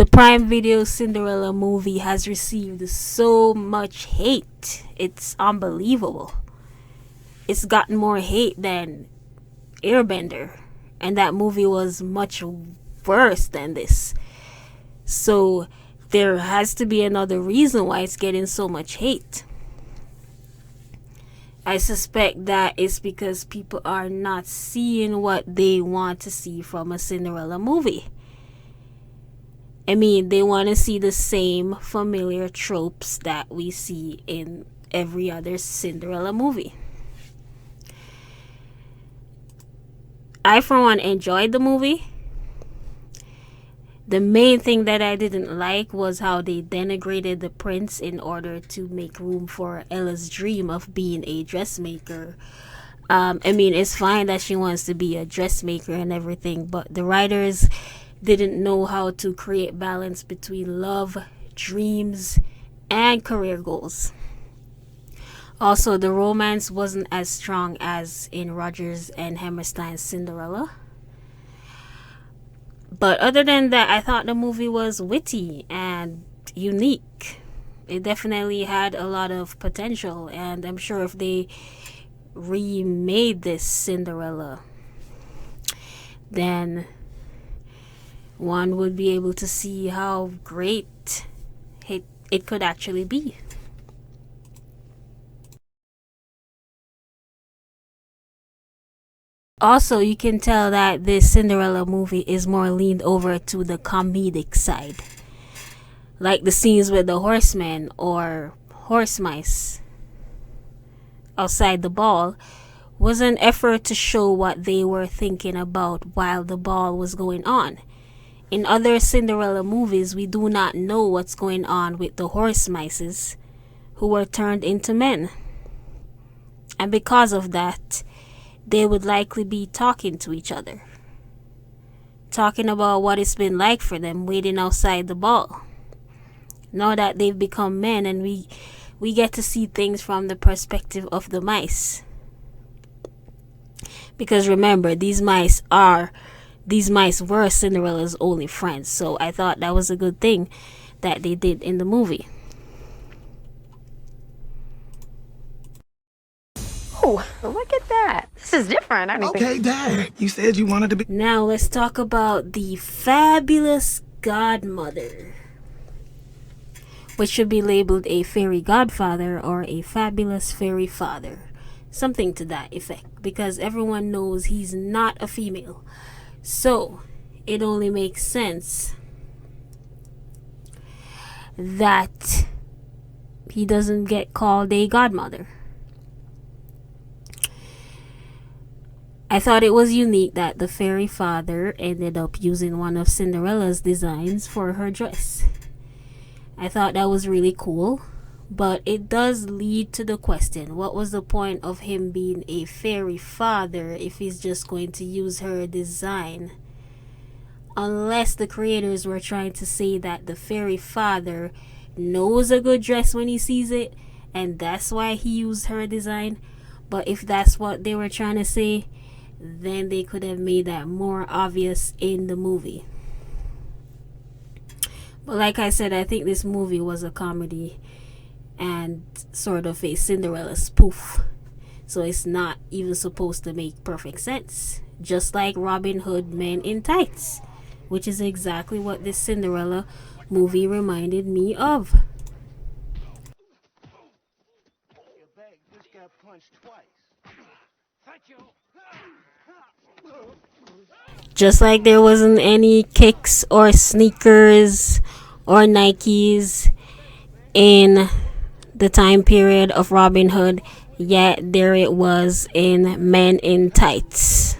The Prime Video Cinderella movie has received so much hate. It's unbelievable. It's gotten more hate than Airbender, and that movie was much worse than this. So there has to be another reason why it's getting so much hate. I suspect that it's because people are not seeing what they want to see from a Cinderella movie. I mean, they want to see the same familiar tropes that we see in every other Cinderella movie. I, for one, enjoyed the movie. The main thing that I didn't like was how they denigrated the prince in order to make room for Ella's dream of being a dressmaker. I mean, it's fine that she wants to be a dressmaker and everything, but the writers didn't know how to create balance between love, dreams, and career goals. Also, the romance wasn't as strong as in Rodgers and Hammerstein's Cinderella. But other than that, I thought the movie was witty and unique. It definitely had a lot of potential, and I'm sure if they remade this Cinderella, then one would be able to see how great it could actually be. Also, you can tell that this Cinderella movie is more leaned over to the comedic side. Like the scenes with the horsemen or horse mice outside the ball was an effort to show what they were thinking about while the ball was going on. In other Cinderella movies, we do not know what's going on with the horse mices who were turned into men. And because of that, they would likely be talking to each other, talking about what it's been like for them waiting outside the ball. Now that they've become men, and we get to see things from the perspective of the mice. Because remember, these mice were Cinderella's only friends, so I thought that was a good thing that they did in the movie. Oh, look at that. This is different. Okay, Dad. You said you wanted to be... Now let's talk about the fabulous godmother, which should be labeled a fairy godfather or a fabulous fairy father. Something to that effect, because everyone knows he's not a female. So it only makes sense that he doesn't get called a godmother. I thought it was unique that the fairy father ended up using one of Cinderella's designs for her dress. I thought that was really cool, but it does lead to the question, what was the point of him being a fairy father if he's just going to use her design? Unless the creators were trying to say that the fairy father knows a good dress when he sees it, and that's why he used her design. But if that's what they were trying to say, then they could have made that more obvious in the movie. But like I said, I think this movie was a comedy and sort of a Cinderella spoof. So it's not even supposed to make perfect sense. Just like Robin Hood Men in Tights, which is exactly what this Cinderella movie reminded me of. Your bag just got punched twice. Thank you. Just like there wasn't any kicks or sneakers or Nikes in the time period of Robin Hood, yet there it was in Men in Tights.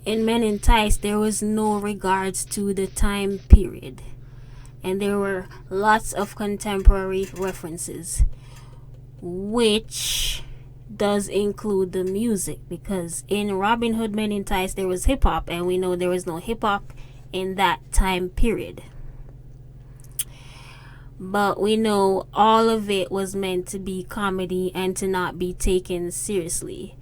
In Men in Tights, there was no regards to the time period, and there were lots of contemporary references, which does include the music, because in Robin Hood Men in Tights there was hip-hop, and we know there was no hip-hop in that time period. But we know all of it was meant to be comedy and to not be taken seriously.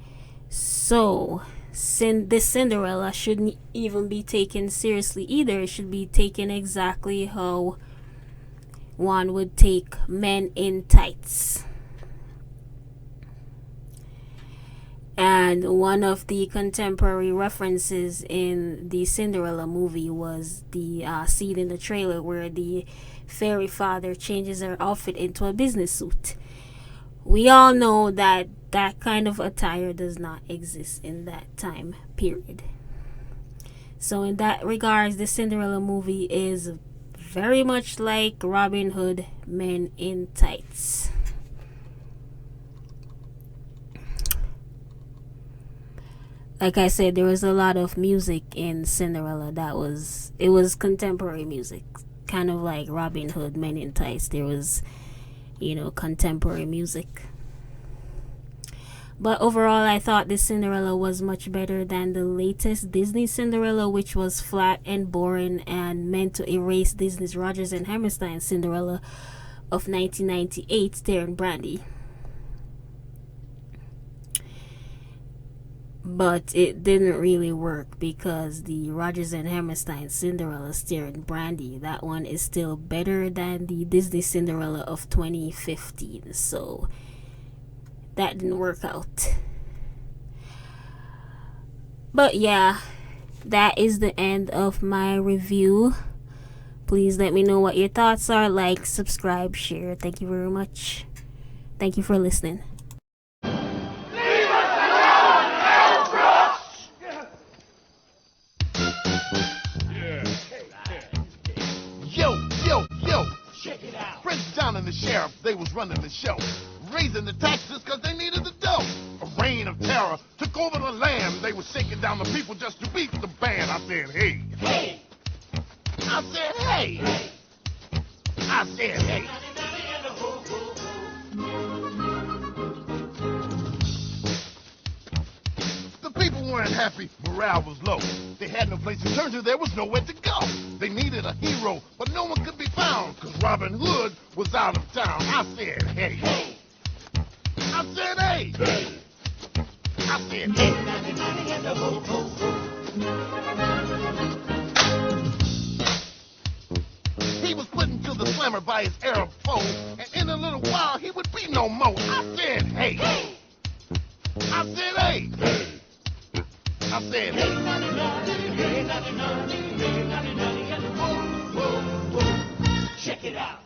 So this Cinderella shouldn't even be taken seriously either. It should be taken exactly how one would take Men in Tights. And one of the contemporary references in the Cinderella movie was the scene in the trailer where the fairy father changes her outfit into a business suit. We all know that that kind of attire does not exist in that time period. So in that regards, the Cinderella movie is very much like Robin Hood Men in Tights. Like I said, there was a lot of music in Cinderella it was contemporary music, kind of like Robin Hood Men in Tights. There was, contemporary music. But overall, I thought this Cinderella was much better than the latest Disney Cinderella, which was flat and boring and meant to erase Disney's Rodgers and Hammerstein Cinderella of 1998 starring Brandy. But it didn't really work because the Rodgers and Hammerstein Cinderella starring Brandy, that one is still better than the Disney Cinderella of 2015. So that didn't work out. But yeah, that is the end of my review. Please let me know what your thoughts are. Like, subscribe, share. Thank you very much. Thank you for listening. Prince John and the sheriff, they was running the show, raising the taxes because they needed the dough. A reign of terror took over the land. They were shaking down the people just to beat the band. I said, hey. Hey. I said, hey. Hey. I said, hey. The people weren't happy. Morale was low. They had no place to turn to. There was nowhere to go. They needed a hero, but no one could be found because Robin Hood was out of town. I said, hey. Hey. I said, hey. Hey. I said, hey. He was put into the slammer by his Arab foe, and in a little while he would be no more. I said, hey. Hey. I said, hey. Hey. I said, hey. Check it out.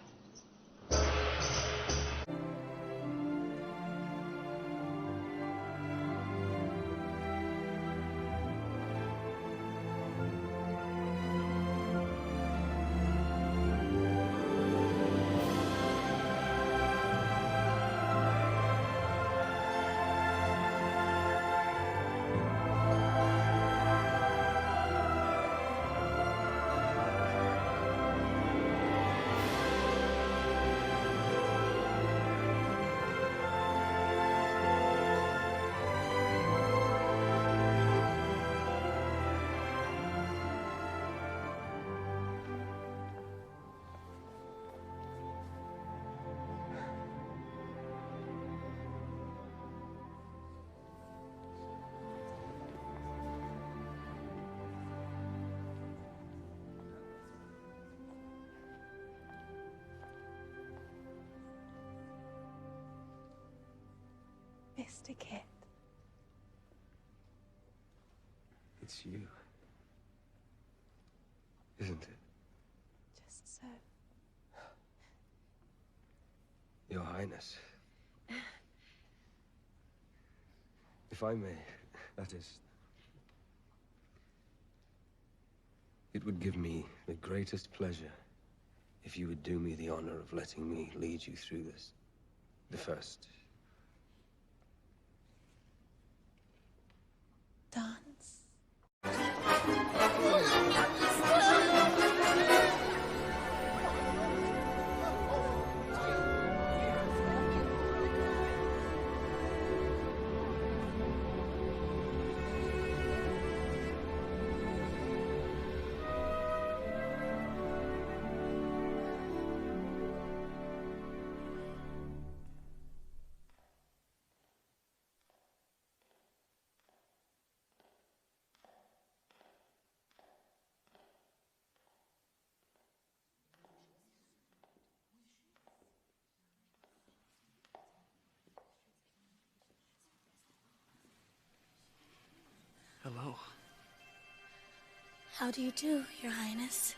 Mr. Kit. It's you. Isn't it? Just so. Your Highness. If I may, that is... It would give me the greatest pleasure if you would do me the honor of letting me lead you through this. The first... dance. Hello. How do you do, Your Highness?